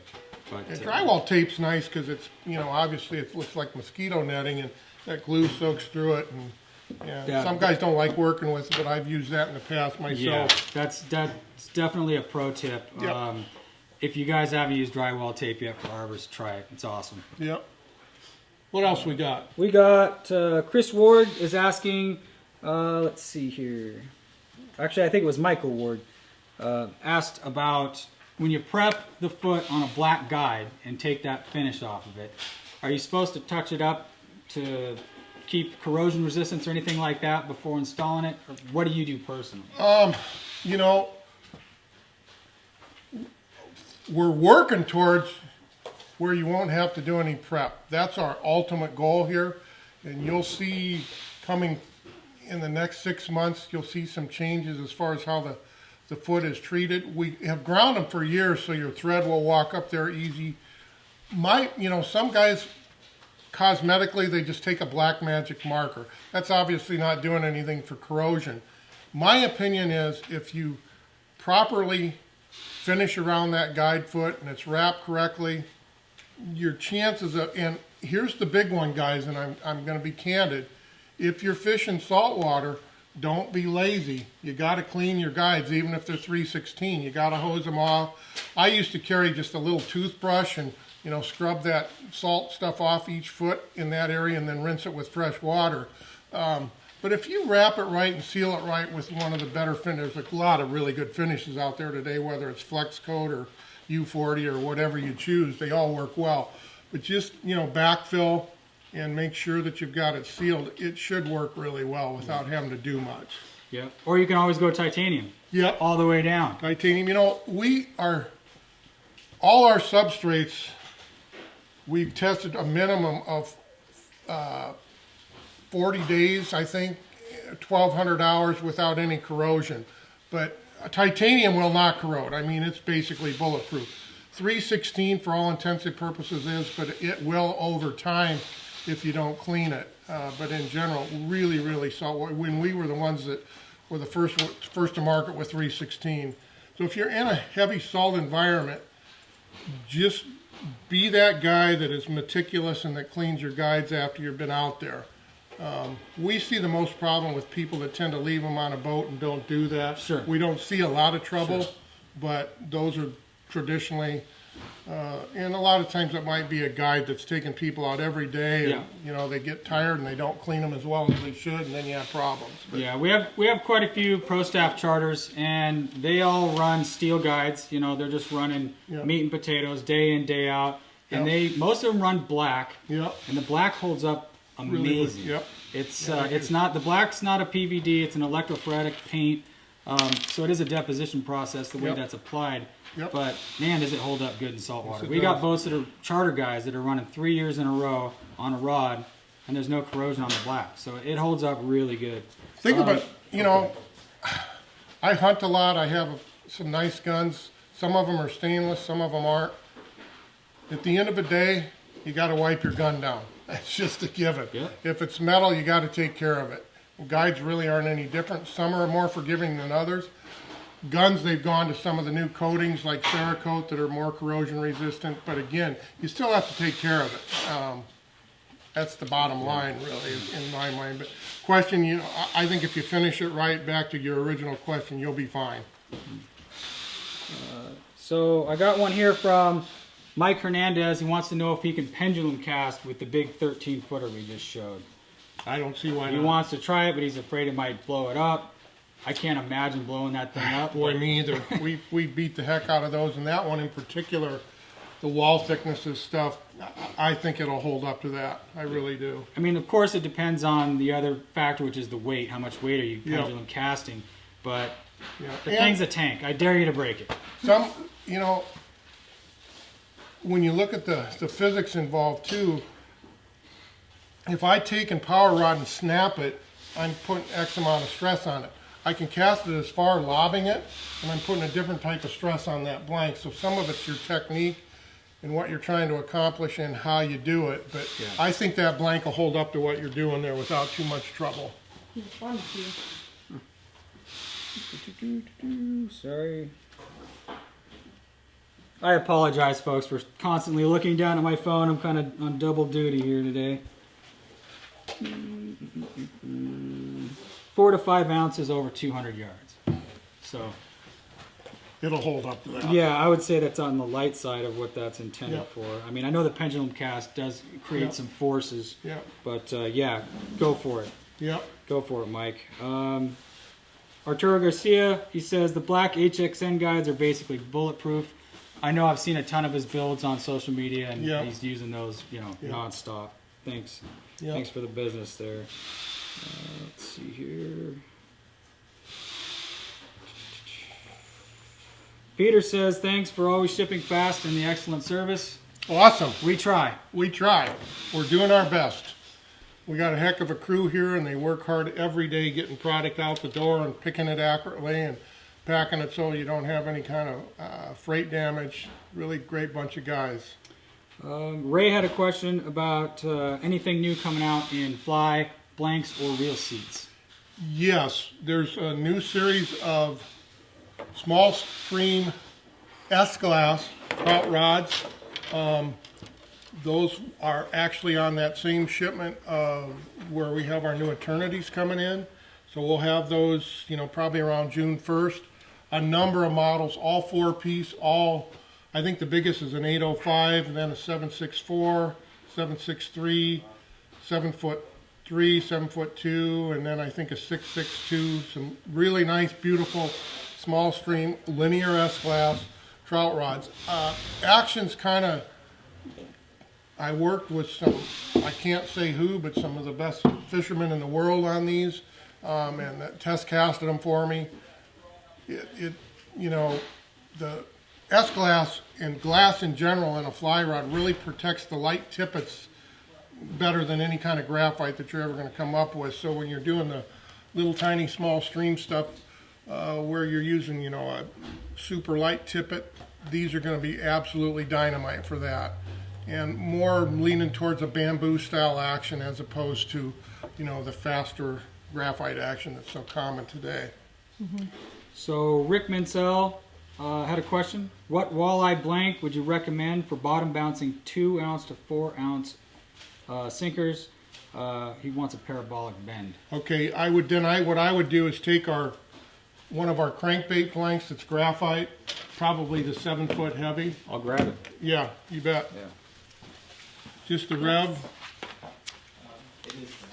But drywall tape's nice because it's obviously it looks like mosquito netting, and that glue soaks through it. And some guys don't like working with it, but I've used that in the past myself. Yeah, that's definitely a pro tip. Yep. If you guys haven't used drywall tape yet for arbors, try it. It's awesome. Yep. What else we got? We got Chris Ward is asking. Let's see here. Actually, I think it was Michael Ward asked about when you prep the foot on a black guide and take that finish off of it. Are you supposed to touch it up to keep corrosion resistance or anything like that before installing it? Or what do you do personally? We're working towards where you won't have to do any prep. That's our ultimate goal here, and you'll see coming in the next 6 months, you'll see some changes as far as how the foot is treated. We have ground them for years, so your thread will walk up there easy. Some guys, cosmetically, they just take a black magic marker. That's obviously not doing anything for corrosion. My opinion is if you properly finish around that guide foot and it's wrapped correctly, your chances of, and here's the big one, guys, and I'm going to be candid. If you're fishing saltwater, don't be lazy. You got to clean your guides, even if they're 316. You got to hose them off. I used to carry just a little toothbrush and scrub that salt stuff off each foot in that area and then rinse it with fresh water. But if you wrap it right and seal it right with one of the better finishes, there's a lot of really good finishes out there today, whether it's Flex Coat or U40 or whatever you choose, they all work well. But just, backfill and make sure that you've got it sealed. It should work really well without having to do much. Yeah. Or you can always go titanium. Yep. All the way down. Titanium. You know, all our substrates, we've tested a minimum of 40 days, I think, 1,200 hours without any corrosion. But titanium will not corrode. I mean, it's basically bulletproof. 316 for all intents and purposes is, but it will over time if you don't clean it. But in general, really, really salt. When we were the ones that were the first to market with 316. So if you're in a heavy salt environment, just be that guy that is meticulous and that cleans your guides after you've been out there. We see the most problem with people that tend to leave them on a boat and don't do that. Sure. We don't see a lot of trouble, but those are traditionally, and a lot of times it might be a guide that's taking people out every day, and you know, they get tired and they don't clean them as well as they should, and then you have problems. But yeah, we have quite a few pro staff charters, and they all run steel guides. You know, they're just running meat and potatoes day in, day out, and most of them run black. Yep. And the black holds up amazing. Really, It's not, the black's not a PVD, it's an electrophoretic paint. So it is a deposition process the way that's applied. But man, does it hold up good in salt water. We got boats that are charter guys that are running 3 years in a row on a rod, and there's no corrosion on the black. So it holds up really good. Think about, you know, I hunt a lot. I have some nice guns. Some of them are stainless, some of them aren't. At the end of the day, you got to wipe your gun down. That's just a given. If it's metal, you got to take care of it. Guides really aren't any different. Some are more forgiving than others. Guns, they've gone to some of the new coatings like Cerakote that are more corrosion resistant. But again, you still have to take care of it. That's the bottom line, really, in my mind. But question, you know, I think if you finish it right, back to your original question, you'll be fine. So I got one here from Mike Hernandez. He wants to know if he can pendulum cast with the big 13-footer we just showed. I don't see why not. He wants to try it, but he's afraid it might blow it up. I can't imagine blowing that thing up. Boy, me either. we beat the heck out of those, and that one in particular, the wall thicknesses stuff, I think it'll hold up to that. I really do. I mean, of course, it depends on the other factor, which is the weight. How much weight are you pendulum casting? But the thing's a tank. I dare you to break it. Some, you know, when you look at the physics involved too, if I take and power rod and snap it, I'm putting X amount of stress on it. I can cast it as far lobbing it, and I'm putting a different type of stress on that blank. So some of it's your technique and what you're trying to accomplish and how you do it. But I think that blank will hold up to what you're doing there without too much trouble. Sorry. I apologize, folks, for constantly looking down at my phone. I'm kind of on double duty here today. 4 to 5 ounces over 200 yards. So it'll hold up to that. Yeah, I would say that's on the light side of what that's intended for. I mean, I know the pendulum cast does create some forces, but yeah, go for it. Go for it, Mike. Arturo Garcia, he says the black HXN guides are basically bulletproof. I know I've seen a ton of his builds on social media, and he's using those, you know, nonstop. Thanks. Thanks for the business there. Let's see here. Peter says, thanks for always shipping fast and the excellent service. Awesome. We try. We try. We're doing our best. We got a heck of a crew here, and they work hard every day getting product out the door and picking it accurately and packing it so you don't have any kind of freight damage. Really great bunch of guys. Ray had a question about anything new coming out in fly, blanks, or reel seats. Yes, there's a new series of small stream S-glass trout rods. Those are actually on that same shipment where we have our new Eternities coming in. So we'll have those, you know, probably around June 1st. A number of models, all 4-piece, all, I think the biggest is an 805, and then a 764, 763, 7'3", 7'2", and then I think a 662. Some really nice, beautiful, small stream, linear S-glass trout rods. Action's kind of, I worked with some, I can't say who, but some of the best fishermen in the world on these. and that test casted them for me. You know, the S-glass and glass in general in a fly rod really protects the light tippets better than any kind of graphite that you're ever going to come up with. So when you're doing the little tiny small stream stuff where you're using, you know, a super light tippet, these are going to be absolutely dynamite for that. And more leaning towards a bamboo style action as opposed to, you know, the faster graphite action that's so common today. So Rick Mansell had a question. What walleye blank would you recommend for bottom bouncing 2 ounce to 4 ounce sinkers? He wants a parabolic bend. Okay, what I would do is take one of our crankbait blanks that's graphite, probably the 7 foot heavy. I'll grab it. Yeah, you bet. Yeah. Just the rev. It is for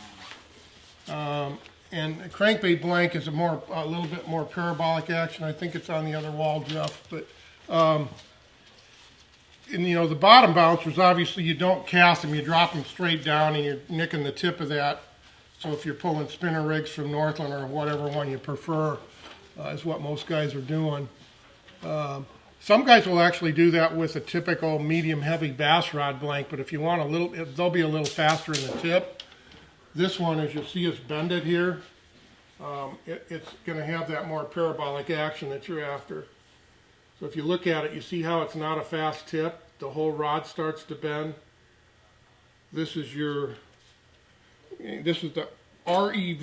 now. And a crankbait blank is a little bit more parabolic action. I think it's on the other wall, Jeff. But and you know, the bottom bouncers, obviously you don't cast them, you drop them straight down and you're nicking the tip of that. So if you're pulling spinner rigs from Northland or whatever one you prefer, is what most guys are doing. Some guys will actually do that with a typical medium heavy bass rod blank, but if you want they'll be a little faster in the tip. This one, as you'll see us bend it here, it's going to have that more parabolic action that you're after. So if you look at it, you see how it's not a fast tip. The whole rod starts to bend. This is the REV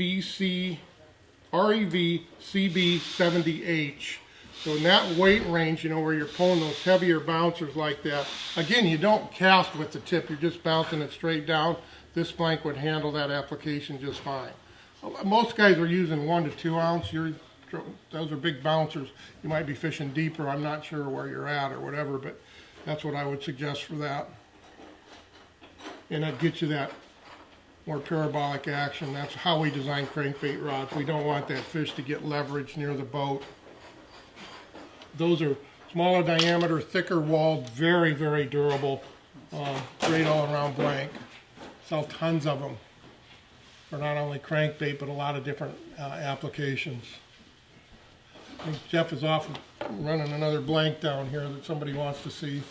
CB70H. So in that weight range, you know, where you're pulling those heavier bouncers like that, again, you don't cast with the tip, you're just bouncing it straight down. This blank would handle that application just fine. Most guys are using 1 to 2 ounce. Those are big bouncers. You might be fishing deeper. I'm not sure where you're at or whatever, but that's what I would suggest for that. And that gets you that more parabolic action. That's how we design crankbait rods. We don't want that fish to get leverage near the boat. Those are smaller diameter, thicker walled, very, very durable, great all-around blank. Sell tons of them for not only crankbait, but a lot of different applications. I think Jeff is off running another blank down here that somebody wants to see.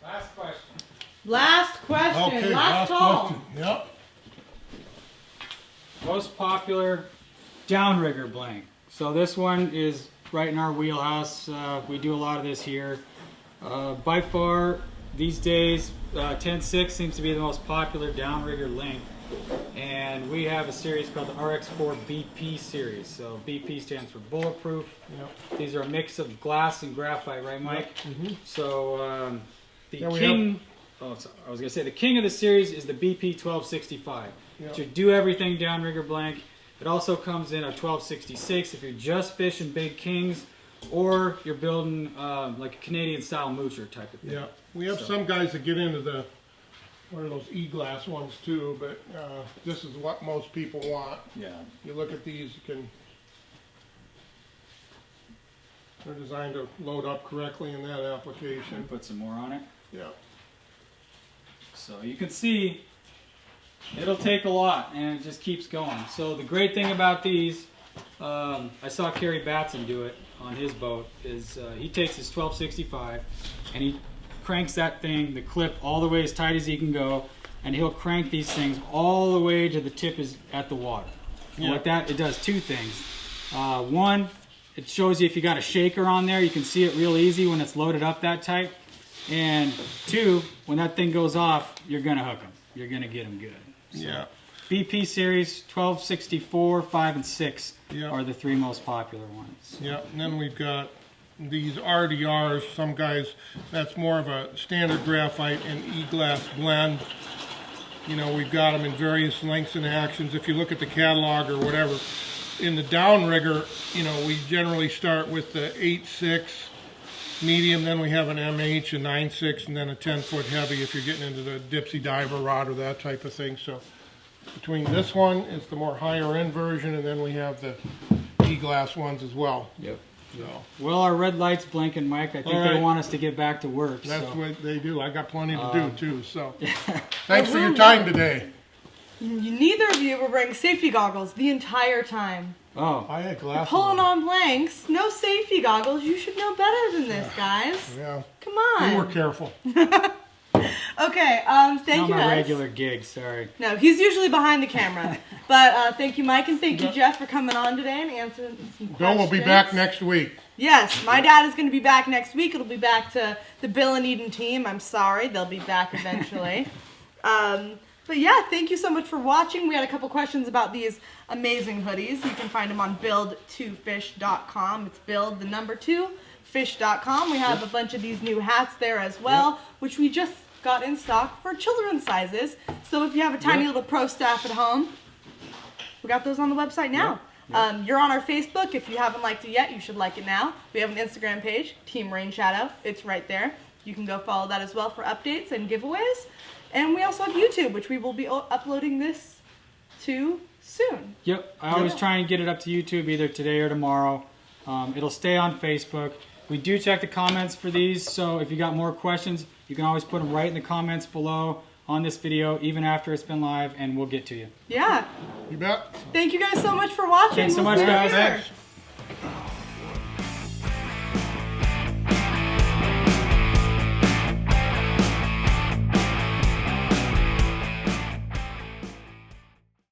Last question. Last question. Okay, last call. question. Yep. Most popular downrigger blank. So this one is right in our wheelhouse. We do a lot of this here. By far, these days, 10.6 seems to be the most popular downrigger length. And we have a series called the RX4 BP series. So BP stands for bulletproof. Yep. These are a mix of glass and graphite, right, Mike? Yep. Mm-hmm. So the Yeah, king, I was going to say the king of the series is the BP 1265. Yep. It should do everything downrigger blank. It also comes in a 1266 if you're just fishing big kings, or you're building like a Canadian style moocher type of thing. Yeah, we have some guys that get into the one of those E-glass ones too, but this is what most people want. Yeah. You look at these, they're designed to load up correctly in that application. Put some more on it. Yeah. So you can see it'll take a lot and it just keeps going. So the great thing about these, I saw Kerry Batson do it on his boat, is he takes his 1265 and he cranks that thing, the clip, all the way as tight as he can go, and he'll crank these things all the way to the tip is at the water. And with that, it does two things. One, it shows you if you got a shaker on there, you can see it real easy when it's loaded up that tight. And two, when that thing goes off, you're going to hook them. You're going to get them good. So, Yeah. BP series 1264, 5, and 6 Yeah. are the three most popular ones. Yeah, and then we've got these RDRs. Some guys, that's more of a standard graphite and E-glass blend. You know, we've got them in various lengths and actions. If you look at the catalog or whatever, in the downrigger, you know, we generally start with the 8.6 medium, then we have an MH, a 9.6, and then a 10-foot heavy if you're getting into the Dipsy diver rod or that type of thing. So between this one is the more higher end version, and then we have the E-glass ones as well. Yep. So Well, our red light's blinking, Mike. I think All they right. want us to get back to work. that's so. what they do. I got plenty to do too. So thanks for your time today. neither of you were wearing safety goggles the entire time. Oh. I had glasses. Pulling on blanks, no safety goggles. You should know better than this, guys. Yeah. Come on. We were careful. Okay, thank Not you my guys. regular gig, sorry. No, he's usually behind the camera. But thank you, Mike, and thank you, Jeff, for coming on today and answering some questions. Bill will be back next week. Yes, my dad is going to be back next week. It'll be back to the Bill and Eden team. I'm sorry. They'll be back eventually. But yeah, thank you so much for watching. We had a couple questions about these amazing hoodies. You can find them on build2fish.com. It's build the number 2fish.com. We have a bunch of these new hats there as well, which we just got in stock for children's sizes. So if you have a tiny little pro staff at home, we got those on the website now. You're on our Facebook. If you haven't liked it yet, you should like it now. We have an Instagram page, Team Rain Shadow. It's right there. You can go follow that as well for updates and giveaways. And we also have YouTube, which we will be uploading this to soon. Yep, I always try and get it up to YouTube either today or tomorrow. It'll stay on Facebook. We do check the comments for these, so if you got more questions, you can always put them right in the comments below on this video, even after it's been live, and we'll get to you. Yeah. You bet. Thank you guys so much for watching. Thanks so much, see you guys. later. Thanks.